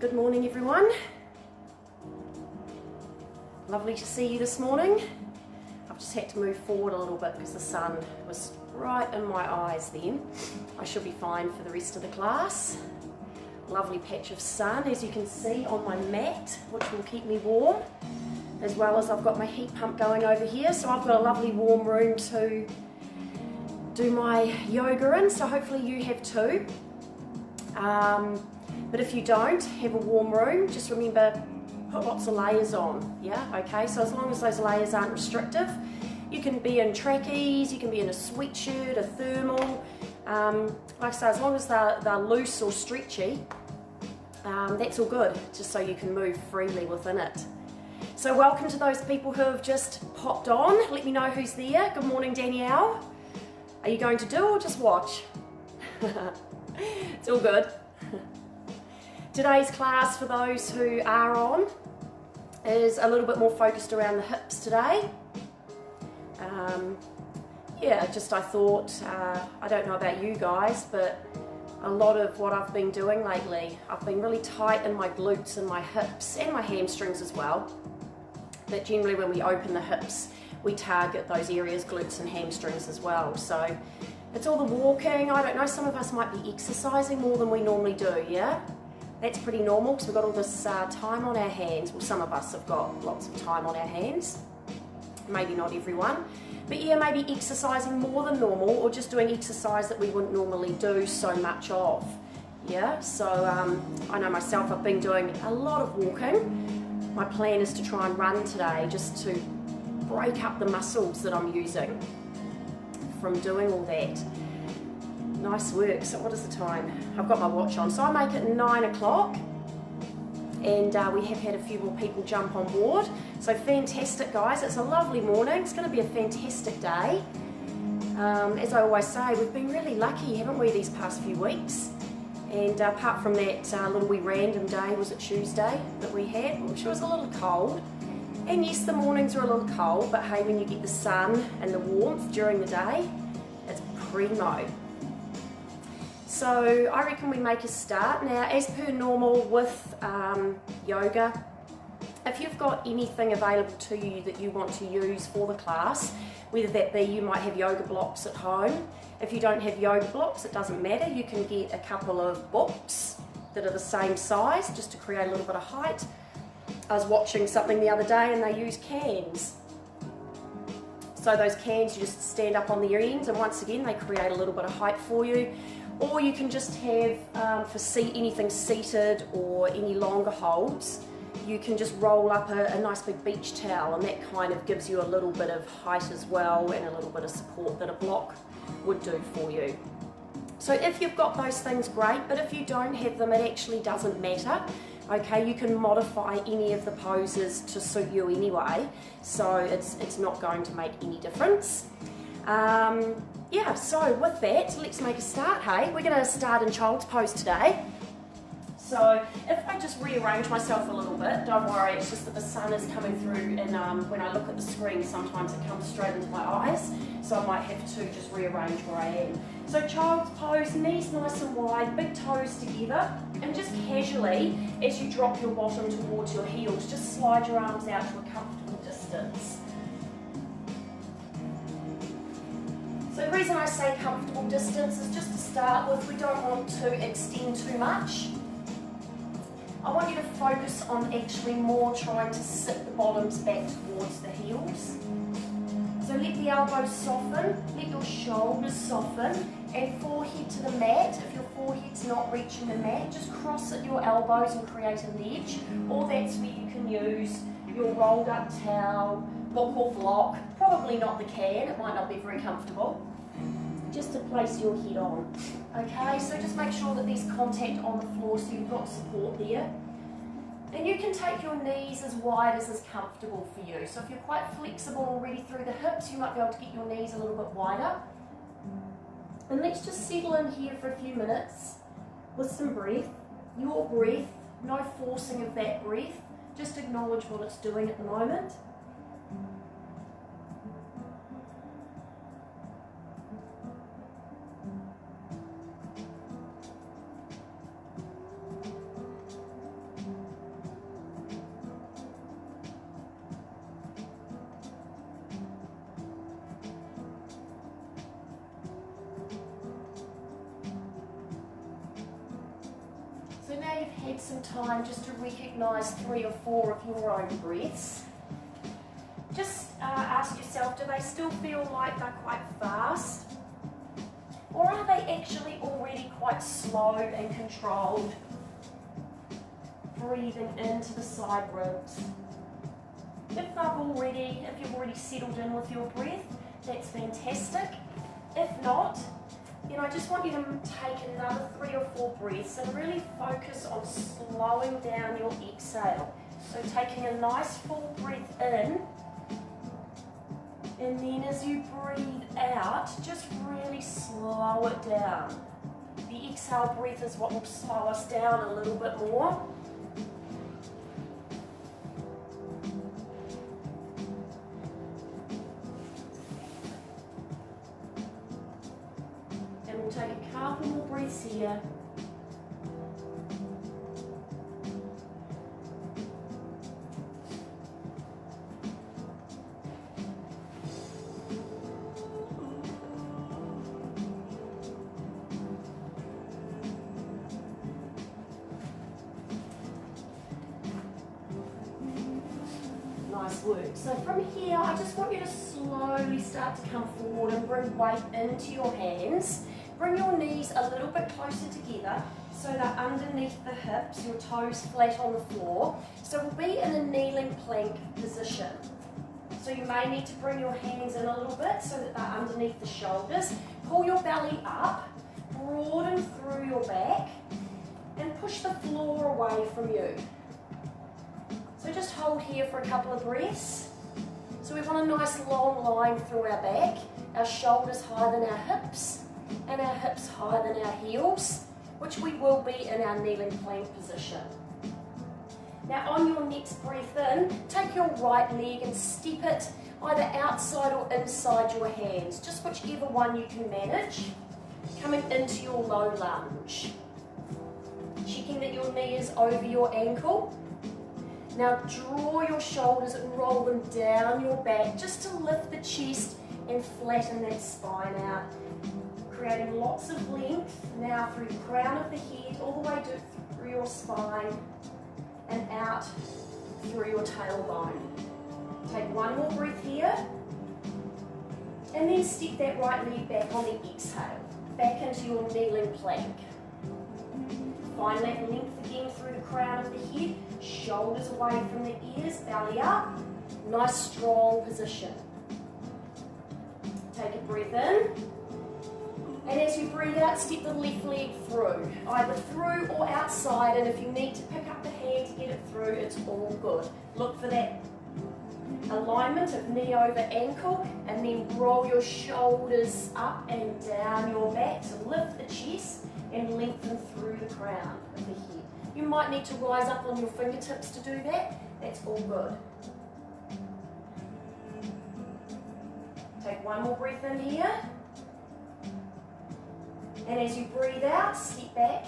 Good morning, everyone. Lovely to see you this morning. I've just had to move forward a little bit because the sun was right in my eyes then. I should be fine for the rest of the class. Lovely patch of sun, as you can see, on my mat, which will keep me warm, as well as I've got my heat pump going over here, so I've got a lovely warm room to do my yoga in, so hopefully you have too. But if you don't have a warm room, just remember, put lots of layers on, yeah, okay? So as long as those layers aren't restrictive, you can be in trackies, you can be in a sweatshirt, a thermal, like I say, as long as they're loose or stretchy, that's all good, just so you can move freely within it. So welcome to those people who have just popped on. Let me know who's there. Good morning, Danielle. Are you going to do or just watch? It's all good. Today's class, for those who are on, is a little bit more focused around the hips today. Yeah, just I thought, I don't know about you guys, but a lot of what I've been doing lately, I've been really tight in my glutes and my hips and my hamstrings as well. But generally when we open the hips, we target those areas, glutes and hamstrings as well. So it's all the walking. I don't know, some of us might be exercising more than we normally do, yeah? That's pretty normal because we've got all this time on our hands. Well, some of us have got lots of time on our hands. Maybe not everyone. But yeah, maybe exercising more than normal or just doing exercise that we wouldn't normally do so much of. Yeah, so I know myself, I've been doing a lot of walking. My plan is to try and run today just to break up the muscles that I'm using from doing all that. Nice work. So what is the time? I've got my watch on. So I make it 9 o'clock and we have had a few more people jump on board. So fantastic, guys. It's a lovely morning. It's going to be a fantastic day. As I always say, we've been really lucky, haven't we, these past few weeks? And apart from that little wee random day, was it Tuesday, that we had, which was a little cold. And yes, the mornings are a little cold, but hey, when you get the sun and the warmth during the day, it's primo. So I reckon we make a start. Now, as per normal with yoga, if you've got anything available to you that you want to use for the class, whether that be you might have yoga blocks at home. If you don't have yoga blocks, it doesn't matter. You can get a couple of books that are the same size just to create a little bit of height. I was watching something the other day and they use cans. So those cans, you just stand up on the ends and once again they create a little bit of height for you. Or you can just have, for anything seated or any longer holds, you can just roll up a nice big beach towel and that kind of gives you a little bit of height as well and a little bit of support that a block would do for you. So if you've got those things, great, but if you don't have them, it actually doesn't matter. Okay, you can modify any of the poses to suit you anyway, so it's not going to make any difference. Yeah, so with that, let's make a start, hey? We're going to start in child's pose today. So if I just rearrange myself a little bit, don't worry, it's just that the sun is coming through and when I look at the screen, sometimes it comes straight into my eyes, so I might have to just rearrange where I am. So child's pose, knees nice and wide, big toes together, and just casually, as you drop your bottom towards your heels, just slide your arms out to a comfortable distance. So the reason I say comfortable distance is just to start with, we don't want to extend too much. I want you to focus on actually more trying to sit the bottoms back towards the heels. So let the elbows soften, let your shoulders soften, and forehead to the mat. If your forehead's not reaching the mat, just cross at your elbows and create a ledge. Or that's where you can use your rolled up towel, book or block, probably not the can, it might not be very comfortable, just to place your head on. Okay, so just make sure that there's contact on the floor so you've got support there. And you can take your knees as wide as is comfortable for you. So if you're quite flexible already through the hips, you might be able to get your knees a little bit wider. And let's just settle in here for a few minutes with some breath. Your breath, no forcing of that breath, just acknowledge what it's doing at the moment. now you've had some time just to recognise 3 or 4 of your own breaths, just ask yourself, do they still feel like they're quite fast? Or are they actually already quite slow and controlled? Breathing into the side ribs. If you've already settled in with your breath, that's fantastic. If not, I just want you to take another 3 or 4 breaths and really focus on slowing down your exhale. So taking a nice full breath in, and then as you breathe out, just really slow it down. The exhale breath is what will slow us down a little bit more. And we'll take a couple more breaths here. Nice work. So from here, I just want you to slowly start to come forward and bring weight into your hands. Bring your knees a little bit closer together so they're underneath the hips, your toes flat on the floor. So we'll be in a kneeling plank position. So you may need to bring your hands in a little bit so that they're underneath the shoulders. Pull your belly up, broaden through your back, and push the floor away from you. So just hold here for a couple of breaths. So we want a nice long line through our back, our shoulders higher than our hips, and our hips higher than our heels, which we will be in our kneeling plank position. Now on your next breath in, take your right leg and step it either outside or inside your hands, just whichever one you can manage, coming into your low lunge. Checking that your knee is over your ankle. Now draw your shoulders and roll them down your back just to lift the chest and flatten that spine out. Creating lots of length now through the crown of the head all the way through your spine and out through your tailbone. Take one more breath here and then step that right leg back on the exhale, back into your kneeling plank. Find that length again through the crown of the head, shoulders away from the ears, belly up. Nice strong position. Take a breath in. And as you breathe out, step the left leg through, either through or outside, and if you need to pick up the hand to get it through, it's all good. Look for that alignment of knee over ankle, and then roll your shoulders up and down your back to lift the chest and lengthen through the crown of the head. You might need to rise up on your fingertips to do that. That's all good. Take one more breath in here. And as you breathe out, step back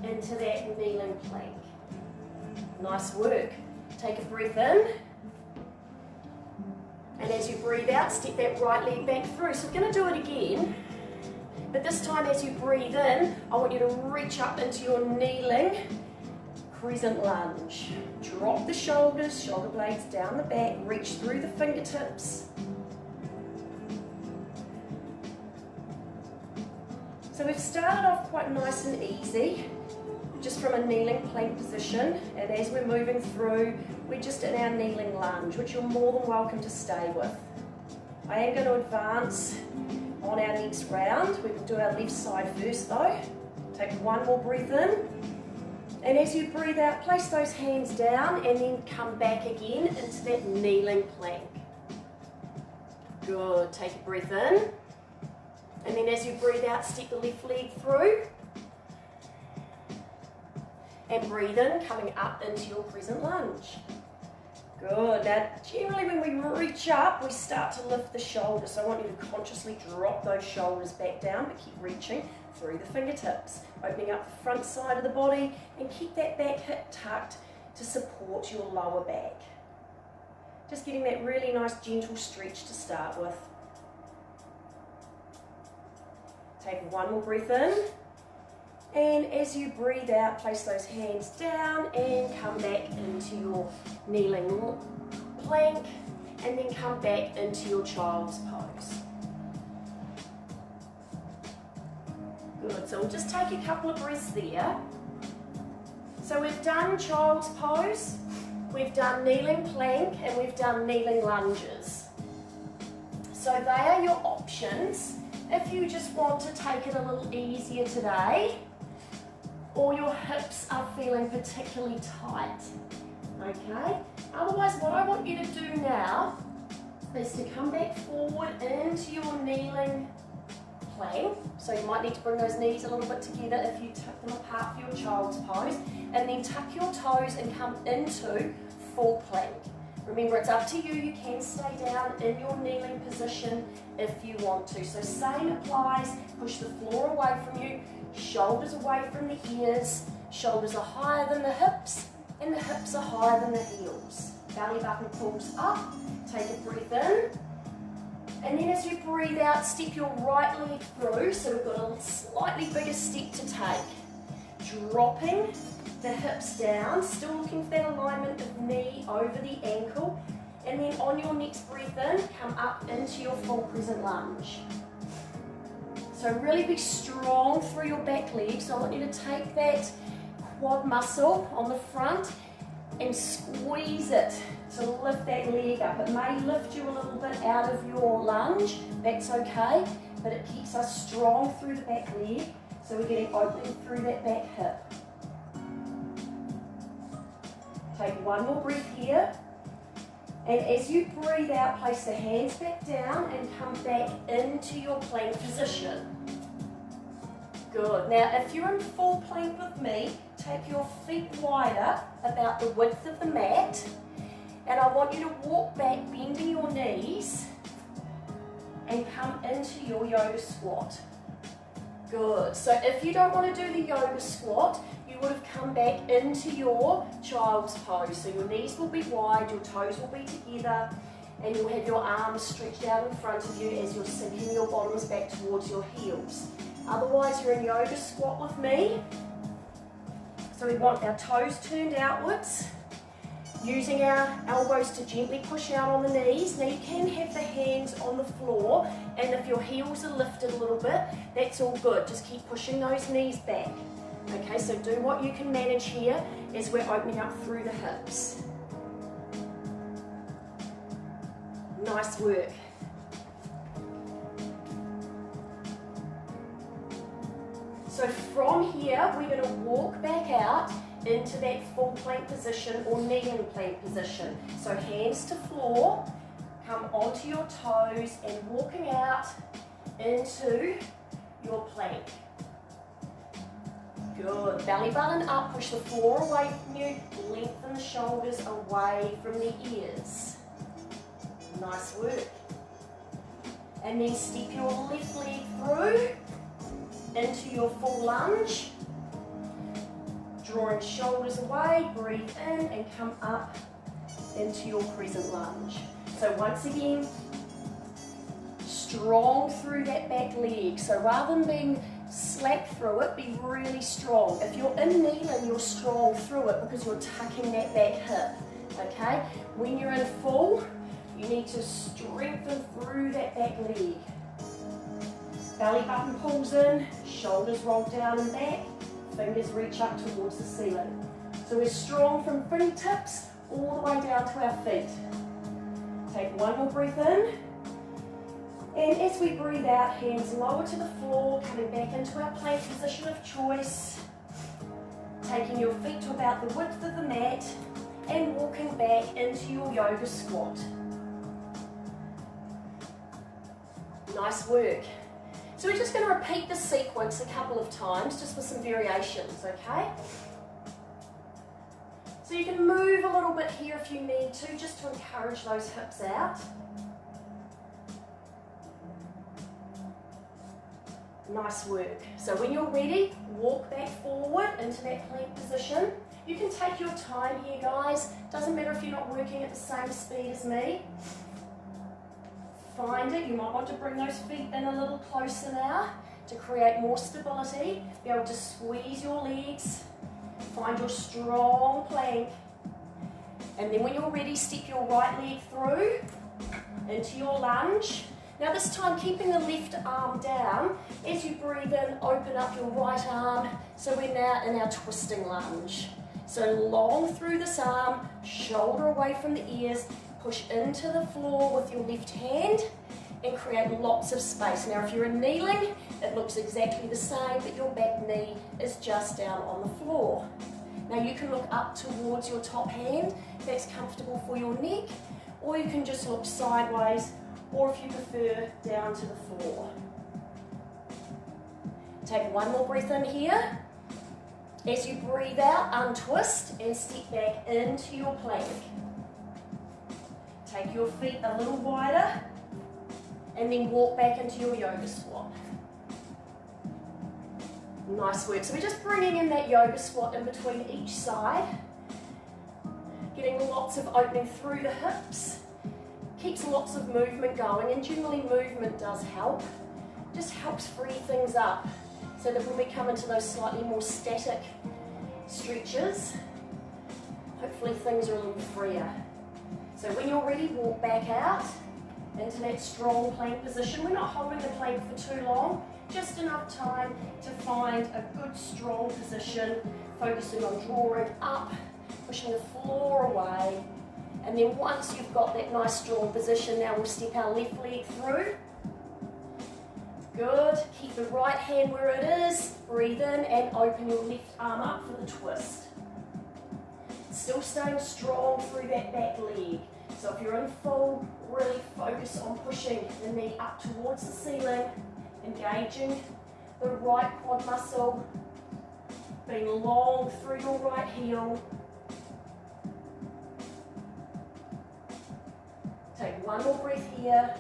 into that kneeling plank. Nice work. Take a breath in. And as you breathe out, step that right leg back through. So we're going to do it again. But this time as you breathe in, I want you to reach up into your kneeling crescent lunge. Drop the shoulders, shoulder blades down the back, reach through the fingertips. So we've started off quite nice and easy, just from a kneeling plank position, and as we're moving through, we're just in our kneeling lunge, which you're more than welcome to stay with. I am going to advance on our next round. We will do our left side first though. Take one more breath in, and as you breathe out, place those hands down and then come back again into that kneeling plank. Good, take a breath in. And then as you breathe out, step the left leg through. And breathe in, coming up into your crescent lunge. Good. Now, generally when we reach up, we start to lift the shoulders. So I want you to consciously drop those shoulders back down, but keep reaching through the fingertips. Opening up the front side of the body and keep that back hip tucked to support your lower back. Just getting that really nice gentle stretch to start with. Take one more breath in, And as you breathe out, place those hands down and come back into your kneeling plank, and then come back into your child's pose. Good, so we'll just take a couple of breaths there. So we've done child's pose, we've done kneeling plank, and we've done kneeling lunges. So they are your options if you just want to take it a little easier today, or your hips are feeling particularly tight, okay? Otherwise, what I want you to do now is to come back forward into your kneeling plank. So you might need to bring those knees a little bit together if you tuck them apart for your child's pose, and then tuck your toes and come into full plank. Remember, it's up to you. You can stay down in your kneeling position if you want to. So same applies. Push the floor away from you, shoulders away from the ears, shoulders are higher than the hips, and the hips are higher than the heels. Belly button pulls up, take a breath in, and then as you breathe out, step your right leg through, so we've got a slightly bigger step to take. Dropping the hips down, still looking for that alignment of knee over the ankle, and then on your next breath in, come up into your full crescent lunge. So really be strong through your back leg. So I want you to take that quad muscle on the front and squeeze it to lift that leg up. It may lift you a little bit out of your lunge, that's okay, but it keeps us strong through the back leg, so we're getting opening through that back hip. Take one more breath here, and as you breathe out, place the hands back down and come back into your plank position. Good. Now, if you're in full plank with me, take your feet wider, about the width of the mat, and I want you to walk back, bending your knees, and come into your yoga squat. Good. So if you don't want to do the yoga squat, you would have come back into your child's pose. So your knees will be wide, your toes will be together, and you'll have your arms stretched out in front of you as you're sinking your bottoms back towards your heels. Otherwise, you're in yoga squat with me. So we want our toes turned outwards, using our elbows to gently push out on the knees. Now you can have the hands on the floor, and if your heels are lifted a little bit, that's all good. Just keep pushing those knees back. Okay, so do what you can manage here as we're opening up through the hips. Nice work. So from here, we're going to walk back out into that full plank position or kneeling plank position. So hands to floor, come onto your toes and walking out into your plank. Good. Belly button up, push the floor away from you, lengthen the shoulders away from the ears. Nice work. And then step your left leg through into your full lunge. Drawing shoulders away, breathe in and come up into your crescent lunge. So once again, strong through that back leg. So rather than being slack through it, be really strong. If you're in kneeling, you're strong through it because you're tucking that back hip, okay? When you're in full, you need to strengthen through that back leg. Belly button pulls in, shoulders roll down and back, fingers reach up towards the ceiling. So we're strong from fingertips all the way down to our feet. Take one more breath in. And as we breathe out, hands lower to the floor, coming back into our plank position of choice. Taking your feet to about the width of the mat and walking back into your yoga squat. Nice work. So we're just going to repeat the sequence a couple of times, just with some variations, okay? So you can move a little bit here if you need to, just to encourage those hips out. Nice work. So when you're ready, walk back forward into that plank position. You can take your time here, guys. Doesn't matter if you're not working at the same speed as me. find it, you might want to bring those feet in a little closer now to create more stability. Be able to squeeze your legs, find your strong plank. And then when you're ready, step your right leg through into your lunge. Now this time, keeping the left arm down. As you breathe in, open up your right arm. So we're now in our twisting lunge. So long through this arm, shoulder away from the ears, push into the floor with your left hand and create lots of space. Now if you're kneeling, it looks exactly the same, but your back knee is just down on the floor. Now you can look up towards your top hand if that's comfortable for your neck, or you can just look sideways, or if you prefer, down to the floor. Take one more breath in here. As you breathe out, untwist and step back into your plank. Take your feet a little wider and then walk back into your yoga squat. Nice work. So we're just bringing in that yoga squat in between each side. Getting lots of opening through the hips. Keeps lots of movement going, and generally movement does help. Just helps free things up so that when we come into those slightly more static stretches, hopefully things are a little freer. So when you're ready, walk back out into that strong plank position. We're not holding the plank for too long, just enough time to find a good strong position, focusing on drawing up, pushing the floor away. And then once you've got that nice strong position, now we'll step our left leg through. Good. Keep the right hand where it is. Breathe in and open your left arm up for the twist. Still staying strong through that back leg. So if you're in full, really focus on pushing the knee up towards the ceiling, engaging the right quad muscle, being long through your right heel. Take one more breath here.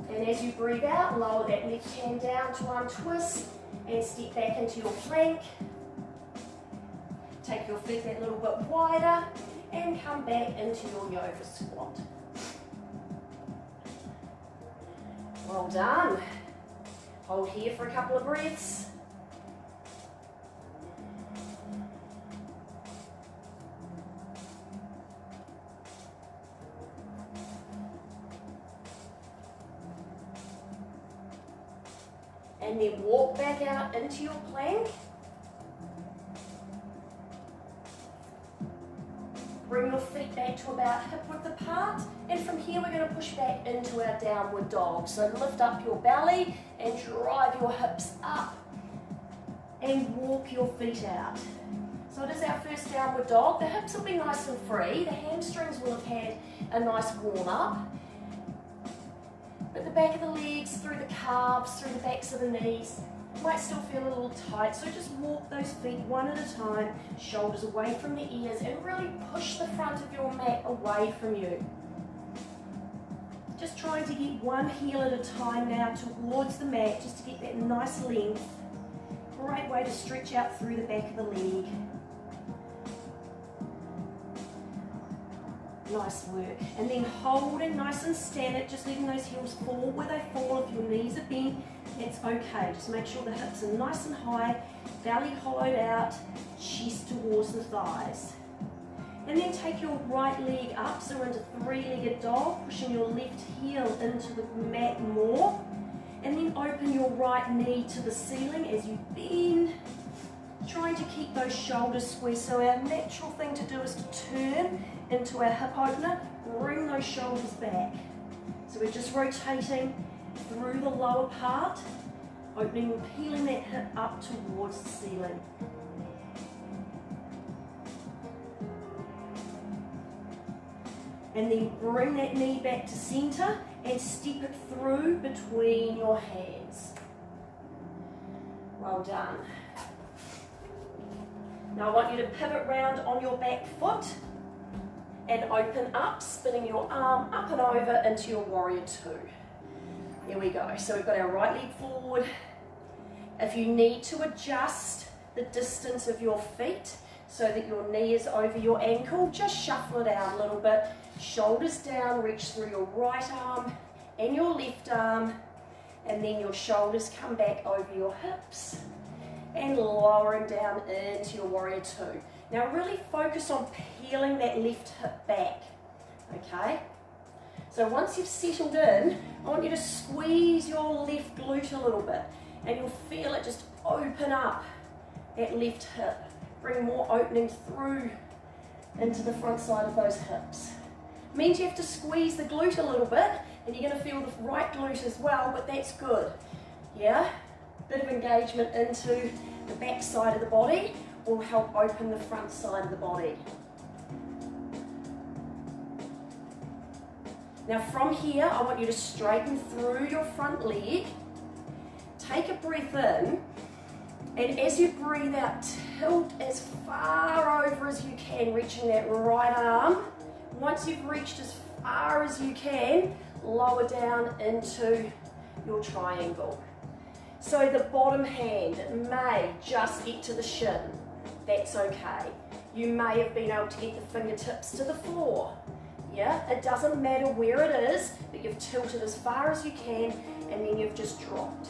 And as you breathe out, lower that left hand down to untwist and step back into your plank. Take your feet that little bit wider and come back into your yoga squat. Well done. Hold here for a couple of breaths. And then walk back out into your plank. Bring your feet back to about hip width apart, and from here we're going to push back into our downward dog. So lift up your belly and drive your hips up and walk your feet out. So it is our first downward dog. The hips will be nice and free. The hamstrings will have had a nice warm up. But the back of the legs, through the calves, through the backs of the knees, might still feel a little tight. So just walk those feet one at a time, shoulders away from the ears, and really push the front of your mat away from you. Just trying to get one heel at a time now towards the mat, just to get that nice length. Great way to stretch out through the back of the leg. Nice work. And then holding nice and static, just letting those heels fall where they fall. If your knees are bent, it's okay. Just make sure the hips are nice and high, belly hollowed out, chest towards the thighs. And then take your right leg up, so into three-legged dog, pushing your left heel into the mat more. And then open your right knee to the ceiling as you bend, trying to keep those shoulders squeezed. So our natural thing to do is to turn into our hip opener, bring those shoulders back. So we're just rotating through the lower part, opening and peeling that hip up towards the ceiling. And then bring that knee back to center and step it through between your hands. Well done. Now I want you to pivot round on your back foot and open up, spinning your arm up and over into your warrior two. Here we go. So we've got our right leg forward. If you need to adjust the distance of your feet so that your knee is over your ankle, just shuffle it out a little bit. Shoulders down, reach through your right arm and your left arm, and then your shoulders come back over your hips and lowering down into your warrior two. Now really focus on peeling that left hip back, okay? So once you've settled in, I want you to squeeze your left glute a little bit, and you'll feel it just open up that left hip. Bring more opening through into the front side of those hips. Means you have to squeeze the glute a little bit, and you're going to feel the right glute as well, but that's good. Yeah? Bit of engagement into the back side of the body will help open the front side of the body. Now from here, I want you to straighten through your front leg. Take a breath in, and as you breathe out, tilt as far over as you can, reaching that right arm. Once you've reached as far as you can, lower down into your triangle. So the bottom hand may just get to the shin. That's okay. You may have been able to get the fingertips to the floor. Yeah, it doesn't matter where it is, but you've tilted as far as you can, and then you've just dropped.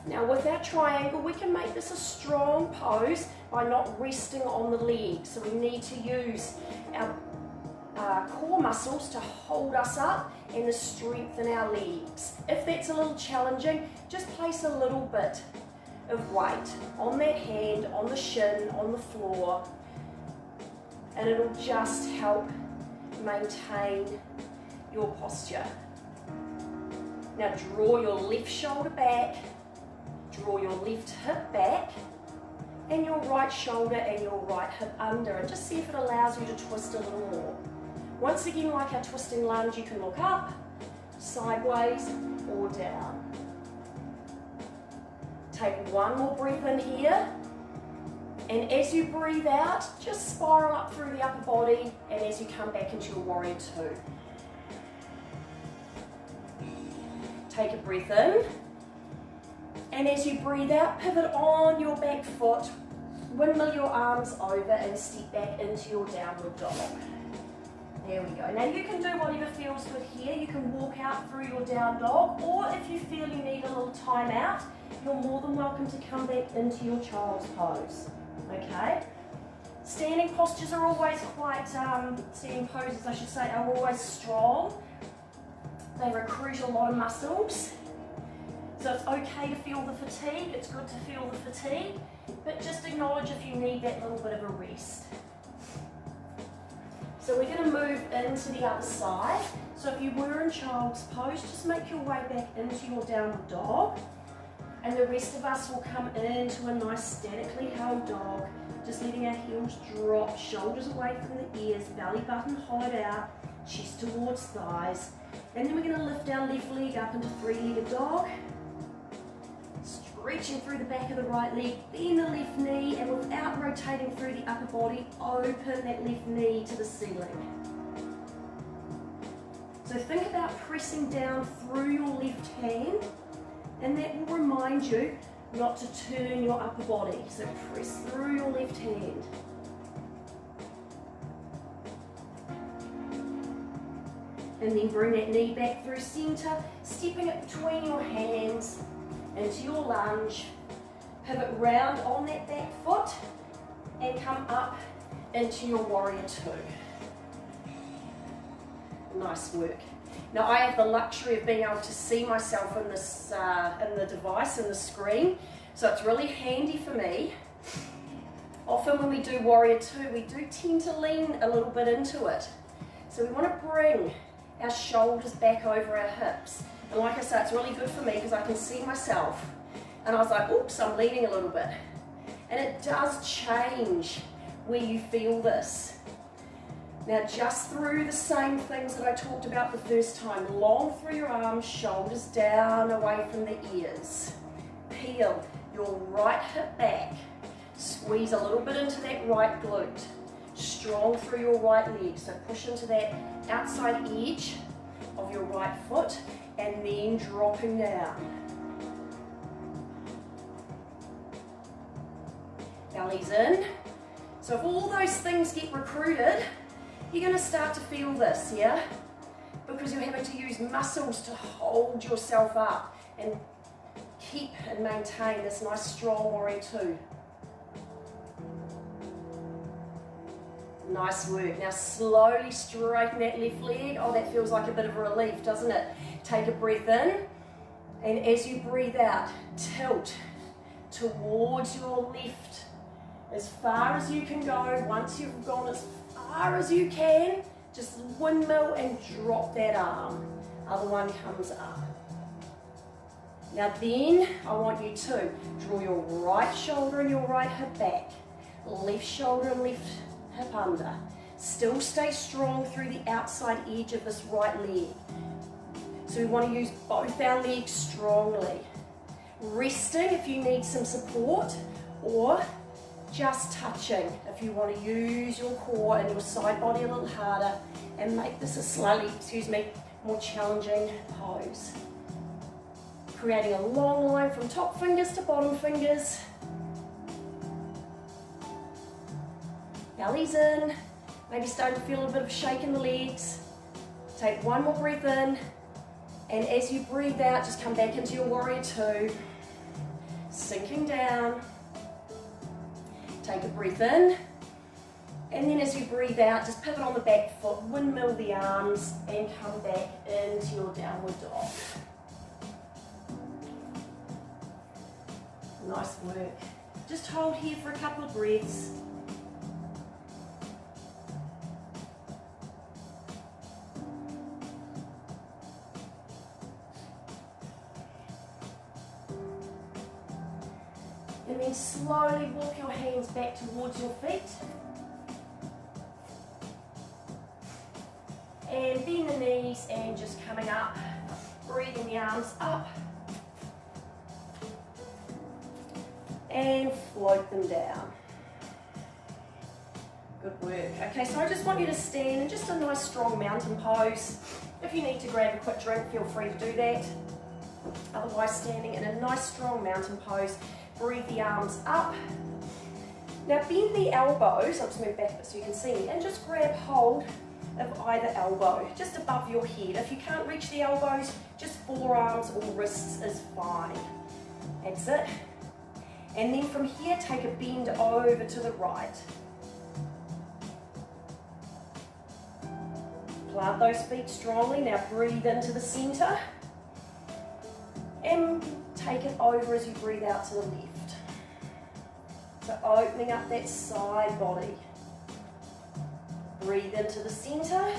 Now with our triangle, we can make this a strong pose by not resting on the leg. So we need to use our core muscles to hold us up and to strengthen our legs. If that's a little challenging, just place a little bit of weight on that hand, on the shin, on the floor, and it'll just help maintain your posture. Now draw your left shoulder back, draw your left hip back, and your right shoulder and your right hip under, and just see if it allows you to twist a little more. Once again, like our twisting lunge, you can look up, sideways, or down. Take one more breath in here, and as you breathe out, just spiral up through the upper body, and as you come back into your warrior two. Take a breath in, and as you breathe out, pivot on your back foot, windmill your arms over, and step back into your downward dog. There we go. Now you can do whatever feels good here. You can walk out through your down dog, or if you feel you need a little time out, you're more than welcome to come back into your child's pose. Okay? Standing postures are always quite, standing poses I should say, are always strong. They recruit a lot of muscles. So it's okay to feel the fatigue, it's good to feel the fatigue, but just acknowledge if you need that little bit of a rest. So we're going to move into the other side. So if you were in child's pose, just make your way back into your downward dog. And the rest of us will come into a nice statically held dog, just letting our heels drop, shoulders away from the ears, belly button hollowed out, chest towards thighs. And then we're going to lift our left leg up into three-legged dog. Reaching through the back of the right leg, bend the left knee, and without rotating through the upper body, open that left knee to the ceiling. So think about pressing down through your left hand, and that will remind you not to turn your upper body. So press through your left hand. And then bring that knee back through center, stepping it between your hands into your lunge. Pivot round on that back foot and come up into your warrior two. Nice work. Now I have the luxury of being able to see myself in this in the device, in the screen, so it's really handy for me. Often when we do warrior two, we do tend to lean a little bit into it. So we want to bring our shoulders back over our hips. And like I say, it's really good for me because I can see myself. And I was like, oops, I'm leaning a little bit. And it does change where you feel this. Now just through the same things that I talked about the first time. Long through your arms, shoulders down away from the ears. Peel your right hip back. Squeeze a little bit into that right glute. Strong through your right leg. So push into that outside edge of your right foot. And then dropping down. Belly's in. So if all those things get recruited, You're going to start to feel this, yeah? Because you're having to use muscles to hold yourself up and keep and maintain this nice strong warrior two. Nice work. Now slowly straighten that left leg. Oh, that feels like a bit of a relief, doesn't it? Take a breath in, and as you breathe out, tilt towards your left as far as you can go. Once you've gone as far as you can, just windmill and drop that arm. Other one comes up. Now then, I want you to draw your right shoulder and your right hip back. Left shoulder and left hip under. Still stay strong through the outside edge of this right leg. So we want to use both our legs strongly. Resting if you need some support, or just touching if you want to use your core and your side body a little harder and make this a slightly, more challenging pose. Creating a long line from top fingers to bottom fingers. Belly's in, maybe starting to feel a bit of a shake in the legs. Take one more breath in, and as you breathe out, just come back into your warrior two. Sinking down. Take a breath in, and then as you breathe out, just pivot on the back foot, windmill the arms, and come back into your downward dog. Nice work. Just hold here for a couple of breaths. And then slowly walk your hands back towards your feet. And bend the knees and just coming up, breathing the arms up. And float them down. Good work. Okay, so I just want you to stand in just a nice strong mountain pose. If you need to grab a quick drink, feel free to do that. Otherwise, standing in a nice strong mountain pose. Breathe the arms up. Now bend the elbows, I'll just move back a bit so you can see me, and just grab hold of either elbow, just above your head. If you can't reach the elbows, just forearms or wrists is fine. That's it. And then from here, take a bend over to the right. Plant those feet strongly. Now breathe into the center. And take it over as you breathe out to the left. So opening up that side body. Breathe into the center.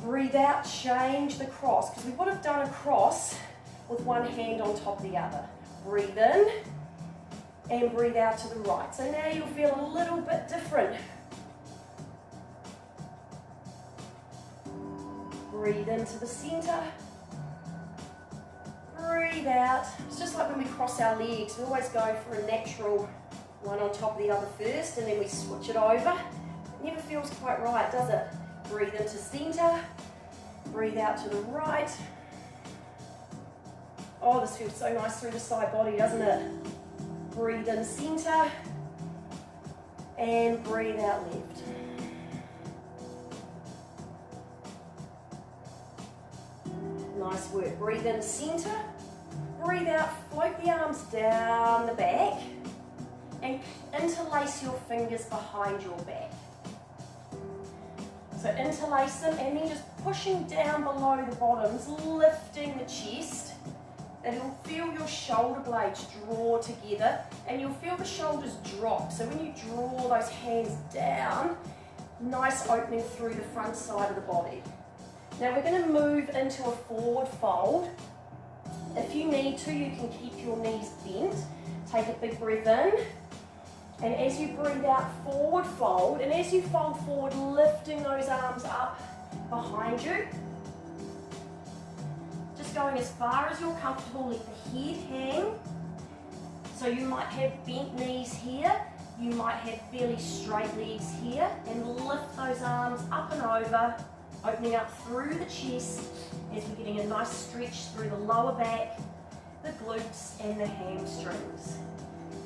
Breathe out, change the cross, because we would have done a cross with one hand on top of the other. Breathe in and breathe out to the right. So now you'll feel a little bit different. Breathe into the center. Breathe out. It's just like when we cross our legs. We always go for a natural one on top of the other first, and then we switch it over. It never feels quite right, does it? Breathe into center. Breathe out to the right. Oh, this feels so nice through the side body, doesn't it? Breathe in center. And breathe out left. Nice work. Breathe in center. Breathe out, float the arms down the back and interlace your fingers behind your back. So interlace them and then just pushing down below the bottoms, lifting the chest, and you'll feel your shoulder blades draw together and you'll feel the shoulders drop. So when you draw those hands down, nice opening through the front side of the body. Now we're going to move into a forward fold. If you need to, you can keep your knees bent. Take a big breath in. And as you breathe out, forward fold. And as you fold forward, lifting those arms up behind you. Just going as far as you're comfortable. Let the head hang. So you might have bent knees here. You might have fairly straight legs here. And lift those arms up and over. Opening up through the chest as we're getting a nice stretch through the lower back, the glutes and the hamstrings.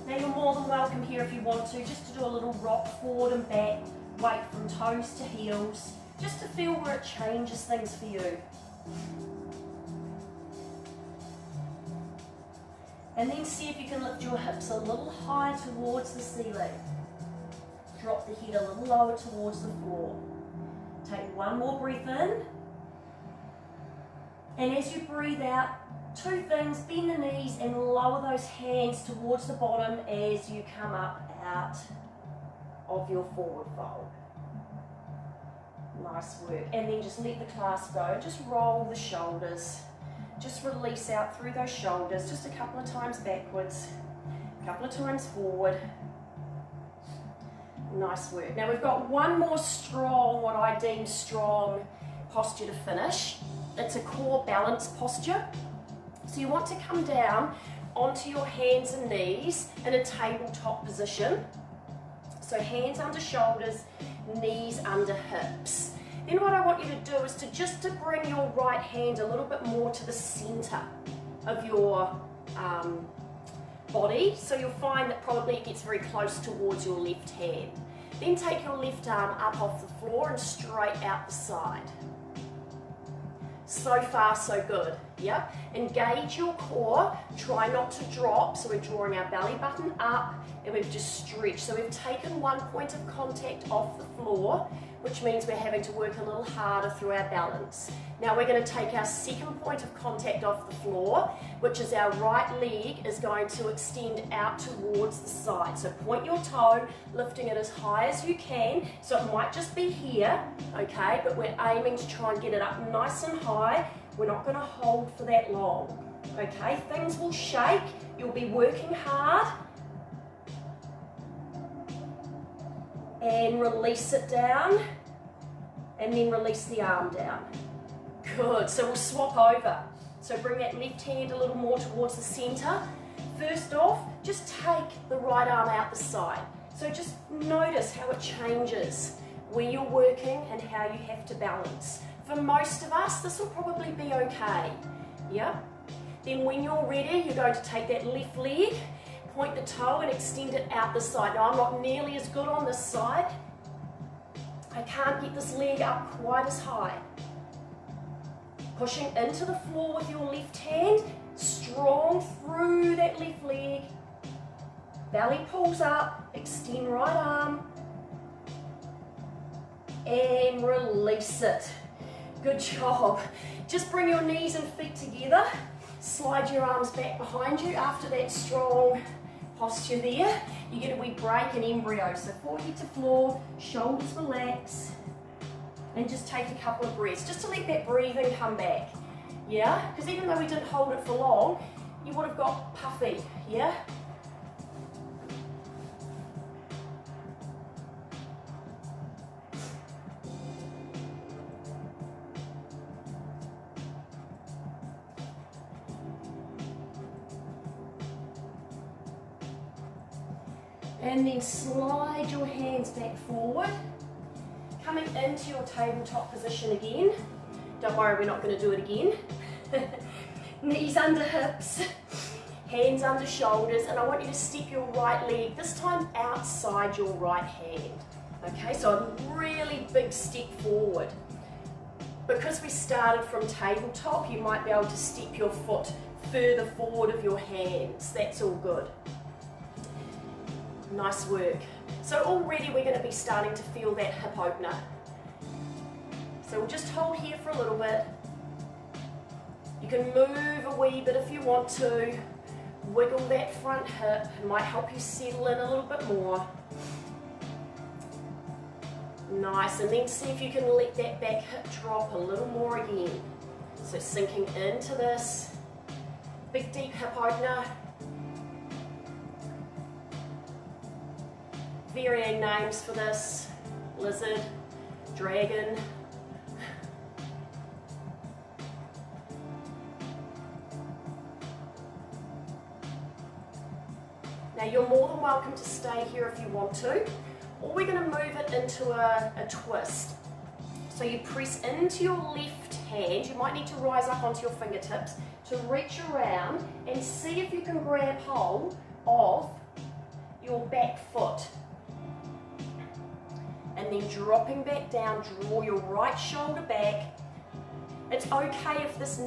Now you're more than welcome here if you want to, just to do a little rock forward and back, weight from toes to heels, just to feel where it changes things for you. And then see if you can lift your hips a little higher towards the ceiling. Drop the head a little lower towards the floor. Take one more breath in. And as you breathe out, two things, bend the knees and lower those hands towards the bottom as you come up out of your forward fold. Nice work. And then just let the class go. Just roll the shoulders. Just release out through those shoulders, just a couple of times backwards, a couple of times forward. Nice work. Now we've got one more strong, what I deem strong posture to finish. It's a core balance posture. So you want to come down onto your hands and knees in a tabletop position. So hands under shoulders, knees under hips. Then what I want you to do is to bring your right hand a little bit more to the center of your body. So you'll find that probably it gets very close towards your left hand. Then take your left arm up off the floor and straight out the side. So far, so good. Yeah? Engage your core. Try not to drop. So we're drawing our belly button up and we've just stretched. So we've taken one point of contact off the floor, which means we're having to work a little harder through our balance. Now we're going to take our second point of contact off the floor, which is our right leg is going to extend out towards the side. So point your toe, lifting it as high as you can. So it might just be here, okay, but we're aiming to try and get it up nice and high. We're not going to hold for that long, okay? Things will shake. You'll be working hard. And release it down, and then release the arm down. Good, so we'll swap over. So bring that left hand a little more towards the center. First off, just take the right arm out the side. So just notice how it changes where you're working and how you have to balance. For most of us, this will probably be okay, yeah? Then when you're ready, you're going to take that left leg, point the toe and extend it out the side. Now I'm not nearly as good on this side. I can't get this leg up quite as high. Pushing into the floor with your left hand, strong through that left leg. Belly pulls up, extend right arm, and release it. Good job. Just bring your knees and feet together. Slide your arms back behind you after that strong posture there. You get a wee break in embryo. So forehead to floor, shoulders relax, and just take a couple of breaths just to let that breathing come back. Yeah? Because even though we didn't hold it for long, you would have got puffy. Yeah? And then slide your hands back forward, coming into your tabletop position again. Don't worry, we're not going to do it again. Knees under hips, hands under shoulders, and I want you to step your right leg, this time outside your right hand. Okay, so a really big step forward. Because we started from tabletop, you might be able to step your foot further forward of your hands. That's all good. Nice work. So already we're going to be starting to feel that hip opener. So we'll just hold here for a little bit. You can move a wee bit if you want to. Wiggle that front hip. It might help you settle in a little bit more. Nice, and then see if you can let that back hip drop a little more again. So sinking into this. Big deep hip opener. Varying names for this: lizard, dragon. Now you're more than welcome to stay here if you want to, or we're going to move it into a twist. So you press into your left hand, you might need to rise up onto your fingertips to reach around and see if you can grab hold of your back foot. And and then dropping back down, draw your right shoulder back. It's okay if this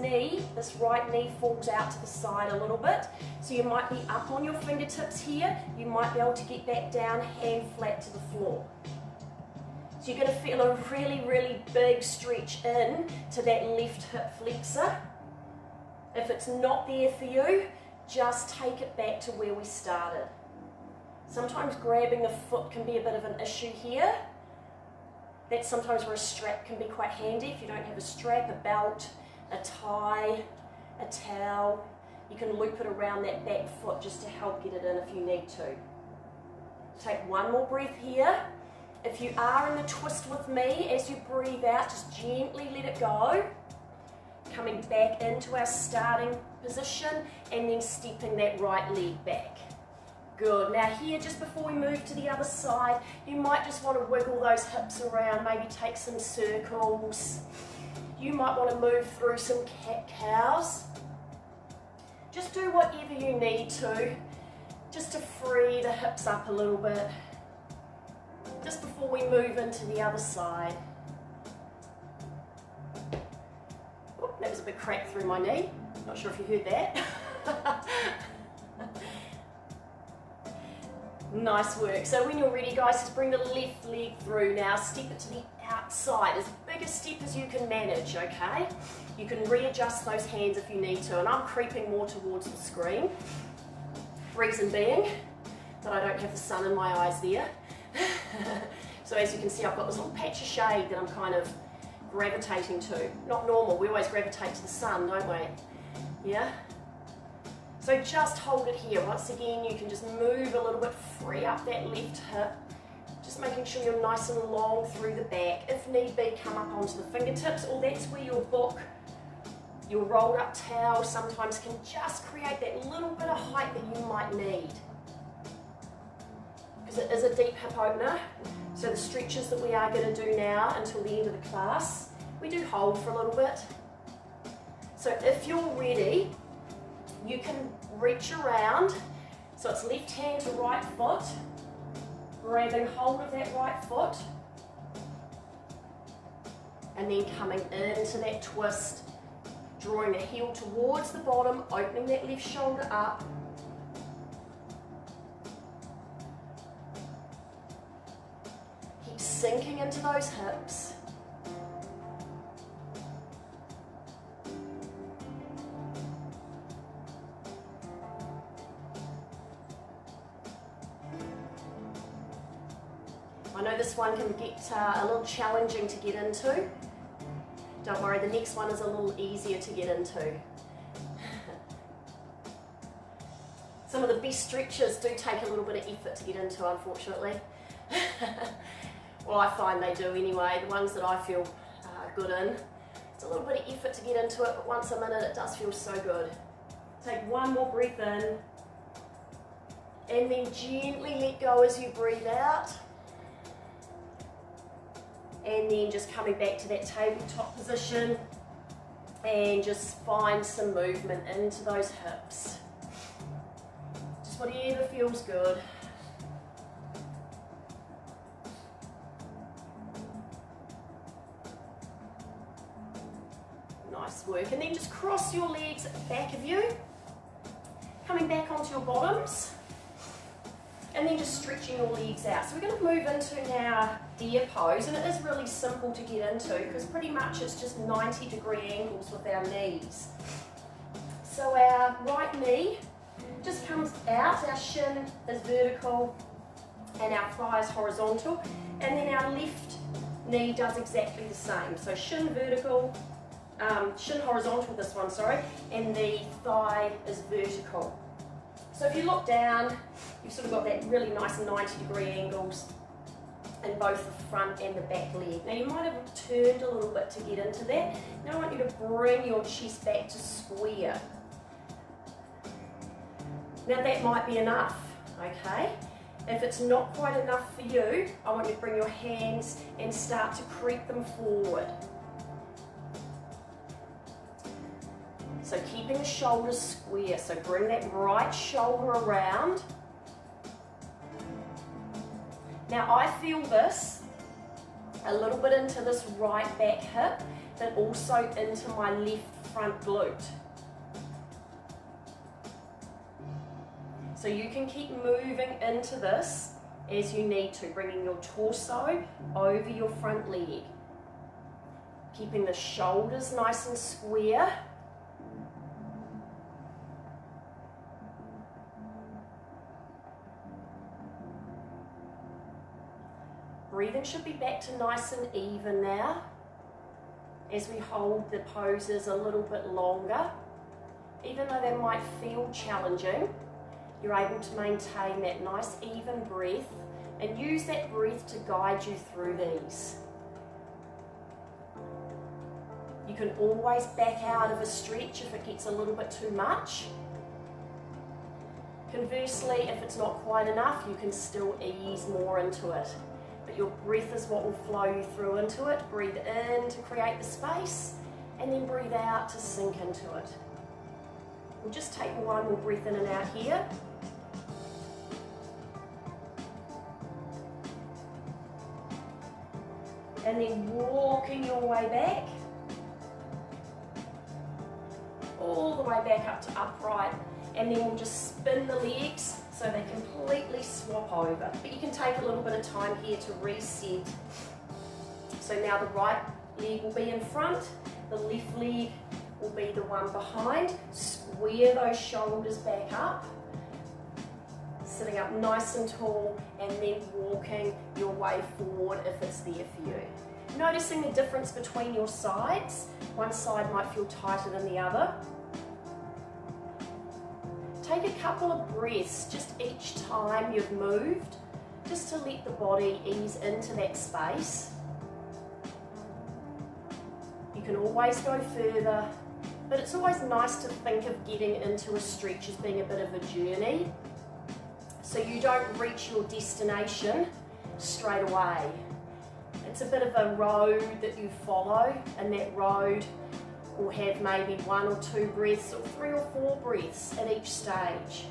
right knee falls out to the side a little bit. So you might be up on your fingertips here. You might be able to get back down, hand flat to the floor. So you're going to feel a really, really big stretch in to that left hip flexor. If it's not there for you, just take it back to where we started. Sometimes grabbing the foot can be a bit of an issue here. That's sometimes where a strap can be quite handy. If you don't have a strap, a belt, a tie, a towel, you can loop it around that back foot just to help get it in if you need to. Take one more breath here. If you are in the twist with me, as you breathe out, just gently let it go. Coming back into our starting position and then stepping that right leg back. Good. Now here, just before we move to the other side, you might just want to wiggle those hips around, maybe take some circles. You might want to move through some cat-cows. Just do whatever you need to, just to free the hips up a little bit, just before we move into the other side. Oh, that was a big crack through my knee. Not sure if you heard that. Nice work. So when you're ready, guys, just bring the left leg through now. Step it to the outside, as big a step as you can manage, okay? You can readjust those hands if you need to, and I'm creeping more towards the screen. Reason being that I don't have the sun in my eyes there. So as you can see, I've got this little patch of shade that I'm kind of gravitating to. Not normal, we always gravitate to the sun, don't we? Yeah? So just hold it here. Once again, you can just move a little bit, free up that left hip. Just making sure you're nice and long through the back. If need be, come up onto the fingertips, or that's where your book, your rolled up towel sometimes can just create that little bit of height that you might need. Because it is a deep hip opener. So the stretches that we are going to do now until the end of the class, we do hold for a little bit. So if you're ready, you can reach around, so it's left hand to right foot, grabbing hold of that right foot, and then coming into that twist, drawing the heel towards the bottom, opening that left shoulder up, keep sinking into those hips. I know this one can get a little challenging to get into. Don't worry, the next one is a little easier to get into. Some of the best stretches do take a little bit of effort to get into, unfortunately. Well, I find they do anyway. The ones that I feel good in, it's a little bit of effort to get into it, but once I'm in it, it does feel so good. Take one more breath in, and then gently let go as you breathe out. And then just coming back to that tabletop position and just find some movement into those hips. Just whatever feels good. Nice work. And then just cross your legs at the back of you, coming back onto your bottoms, and then just stretching your legs out. So we're going to move into now deer pose, and it is really simple to get into because pretty much it's just 90-degree angles with our knees. So our right knee just comes out, our shin is vertical and our thigh is horizontal, and then our left knee does exactly the same. So shin vertical, shin horizontal, this one, sorry, and the thigh is vertical. So if you look down, you've sort of got that really nice 90-degree angles in both the front and the back leg. Now you might have turned a little bit to get into that. Now I want you to bring your chest back to square. Now that might be enough, okay? If it's not quite enough for you, I want you to bring your hands and start to creep them forward. So keeping the shoulders square, so bring that right shoulder around. Now I feel this a little bit into this right back hip, but also into my left front glute. So you can keep moving into this as you need to, bringing your torso over your front leg. Keeping the shoulders nice and square. Breathing should be back to nice and even now as we hold the poses a little bit longer. Even though they might feel challenging, you're able to maintain that nice even breath and use that breath to guide you through these. You can always back out of a stretch if it gets a little bit too much. Conversely, if it's not quite enough, you can still ease more into it. But your breath is what will flow you through into it. Breathe in to create the space, and then breathe out to sink into it. We'll just take one more breath in and out here. And then walking your way back. All the way back up to upright. And then we'll just spin the legs so they completely swap over. But you can take a little bit of time here to reset. So now the right leg will be in front, the left leg will be the one behind. Square those shoulders back up. Sitting up nice and tall, and then walking your way forward if it's there for you. Noticing the difference between your sides. One side might feel tighter than the other. Take a couple of breaths just each time you've moved, just to let the body ease into that space. You can always go further, but it's always nice to think of getting into a stretch as being a bit of a journey, so you don't reach your destination straight away. It's a bit of a road that you follow, and that road will have maybe 1 or 2 breaths or 3 or 4 breaths at each stage.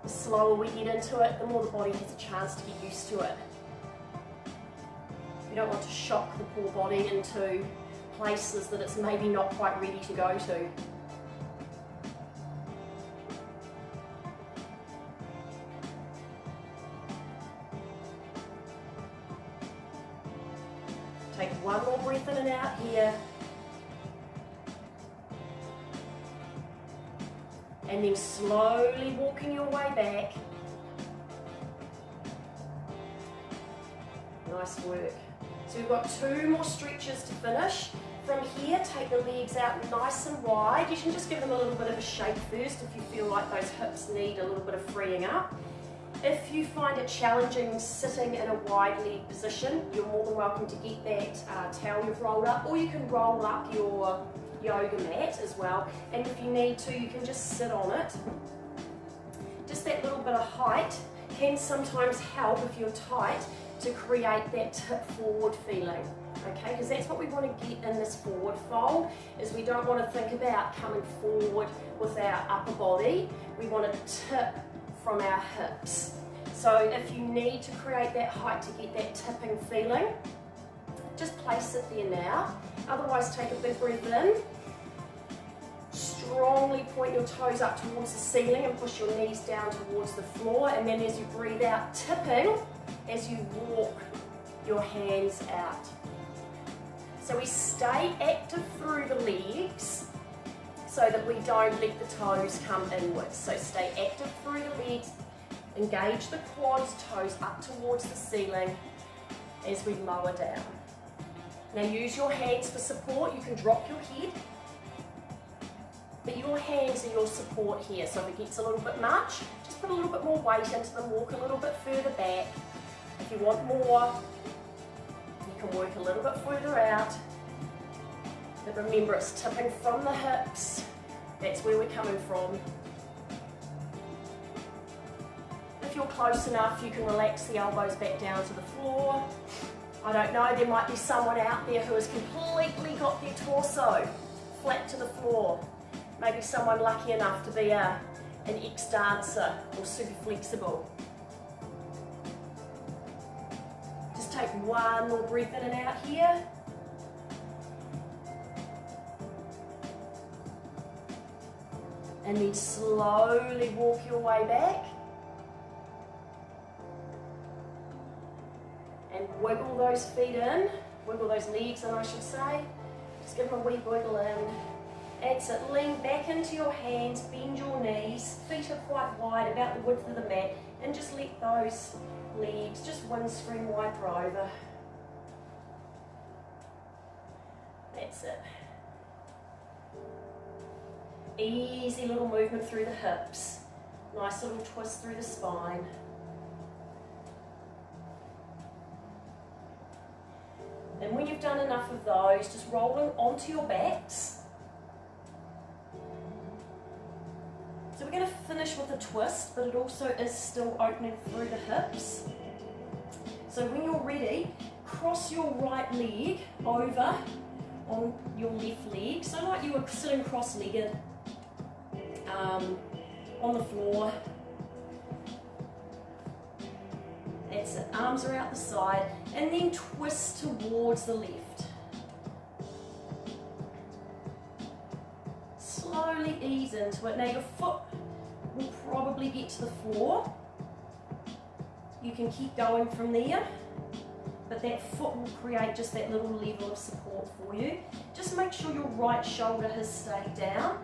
The slower we get into it, the more the body has a chance to get used to it. You don't want to shock the poor body into places that it's maybe not quite ready to go to. Take one more breath in and out here. And then slowly walking your way back. Nice work. So we've got 2 more stretches to finish. From here, take the legs out nice and wide. You can just give them a little bit of a shake first if you feel like those hips need a little bit of freeing up. If you find it challenging sitting in a wide leg position, you're more than welcome to get that towel you've rolled up, or you can roll up your yoga mat as well. And if you need to, you can just sit on it. Just that little bit of height can sometimes help if you're tight to create that tip forward feeling. Okay, because that's what we want to get in this forward fold, is we don't want to think about coming forward with our upper body. We want to tip from our hips. So if you need to create that height to get that tipping feeling, just place it there now. Otherwise, take a big breath in. Strongly point your toes up towards the ceiling and push your knees down towards the floor. And then as you breathe out, tipping as you walk your hands out. So we stay active through the legs so that we don't let the toes come inwards. So stay active through the legs, engage the quads, toes up towards the ceiling as we lower down. Now use your hands for support. You can drop your head, but your hands are your support here. So if it gets a little bit much, just put a little bit more weight into them, walk a little bit further back. If you want more, you can work a little bit further out. But remember, it's tipping from the hips. That's where we're coming from. If you're close enough, you can relax the elbows back down to the floor. I don't know, there might be someone out there who has completely got their torso flat to the floor. Maybe someone lucky enough to be an ex-dancer or super flexible. take one more breath in and out here. And then slowly walk your way back. And wiggle those feet in, wiggle those legs in, I should say. Just give them a wee wiggle in. That's it, lean back into your hands, bend your knees, feet are quite wide, about the width of the mat, and just let those legs just windscreen wiper over. That's it. Easy little movement through the hips. Nice little twist through the spine. And when you've done enough of those, just rolling onto your backs. So we're going to finish with a twist, but it also is still opening through the hips. So when you're ready, cross your right leg over on your left leg. So like you were sitting cross-legged on the floor. That's it, arms are out the side, and then twist towards the left. Slowly ease into it. Now your foot will probably get to the floor. You can keep going from there, but that foot will create just that little level of support for you. Just make sure your right shoulder has stayed down.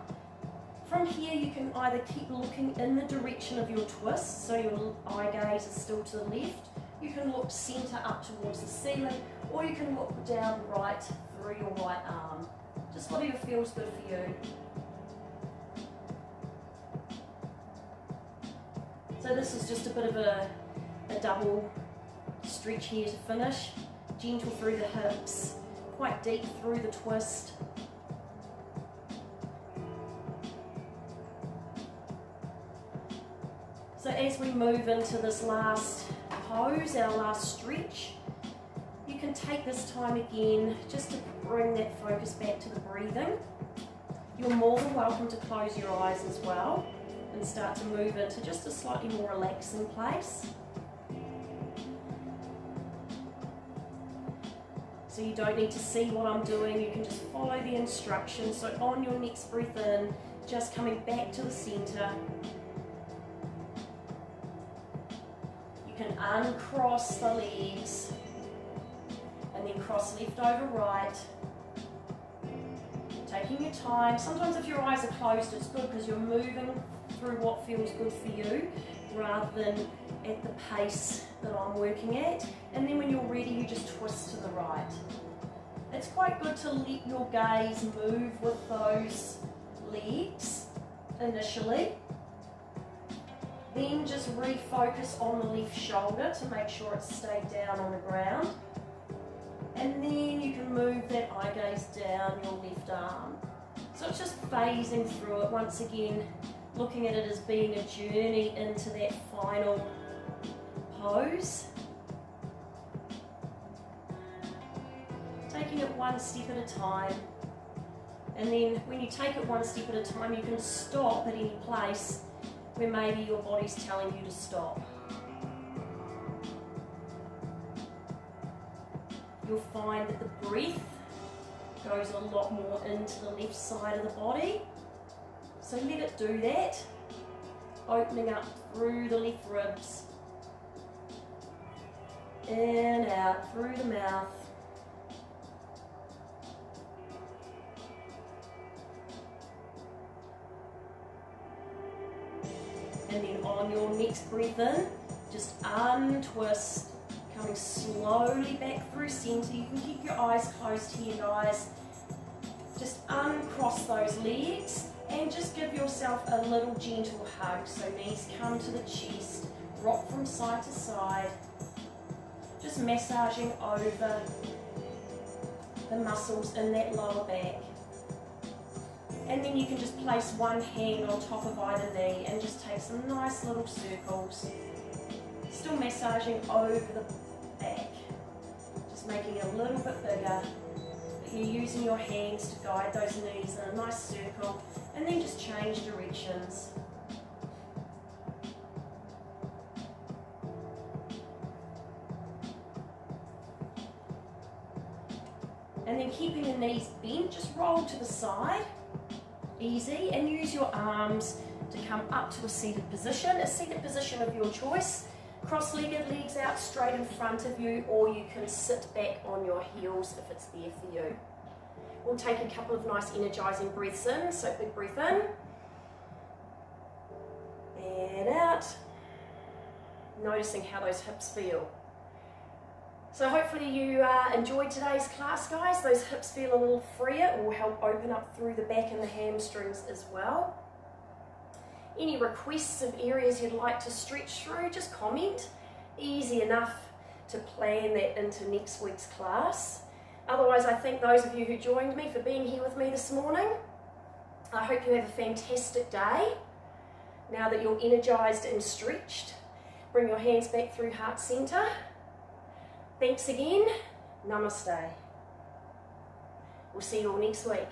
From here you can either keep looking in the direction of your twist, so your eye gaze is still to the left. You can look centre up towards the ceiling, or you can look down right through your right arm. Just whatever feels good for you. So this is just a bit of a double stretch here to finish. Gentle through the hips, quite deep through the twist. So as we move into this last pose, our last stretch, you can take this time again just to bring that focus back to the breathing. You're more than welcome to close your eyes as well and start to move into just a slightly more relaxing place. So you don't need to see what I'm doing, you can just follow the instructions. So on your next breath in, just coming back to the centre. You can uncross the legs and then cross left over right. Taking your time. Sometimes if your eyes are closed, it's good because you're moving through what feels good for you rather than at the pace that I'm working at. And then when you're ready, you just twist to the right. It's quite good to let your gaze move with those legs initially. Then just refocus on the left shoulder to make sure it's stayed down on the ground. And then you can move that eye gaze down your left arm. So it's just phasing through it. Once again, looking at it as being a journey into that final pose. Taking it one step at a time. And then when you take it one step at a time, you can stop at any place where maybe your body's telling you to stop. You'll find that the breath goes a lot more into the left side of the body. So let it do that, opening up through the left ribs, in, out, through the mouth. And then on your next breath in, just untwist, coming slowly back through centre. You can keep your eyes closed here, guys. Just uncross those legs and just give yourself a little gentle hug. So knees come to the chest, rock from side to side. Just massaging over the muscles in that lower back. And then you can just place one hand on top of either knee and just take some nice little circles. Still massaging over the back. Just making it a little bit bigger. But you're using your hands to guide those knees in a nice circle. And then just change directions. keeping the knees bent, just roll to the side, easy, and use your arms to come up to a seated position of your choice. Cross-legged, legs out straight in front of you, or you can sit back on your heels if it's there for you. We'll take a couple of nice energizing breaths in, so big breath in, and out, noticing how those hips feel. So hopefully you enjoyed today's class, guys. Those hips feel a little freer. It will help open up through the back and the hamstrings as well. Any requests of areas you'd like to stretch through, just comment. Easy enough to plan that into next week's class. Otherwise, I thank those of you who joined me for being here with me this morning. I hope you have a fantastic day. Now that you're energized and stretched, bring your hands back through heart center. Thanks again. Namaste. We'll see you all next week.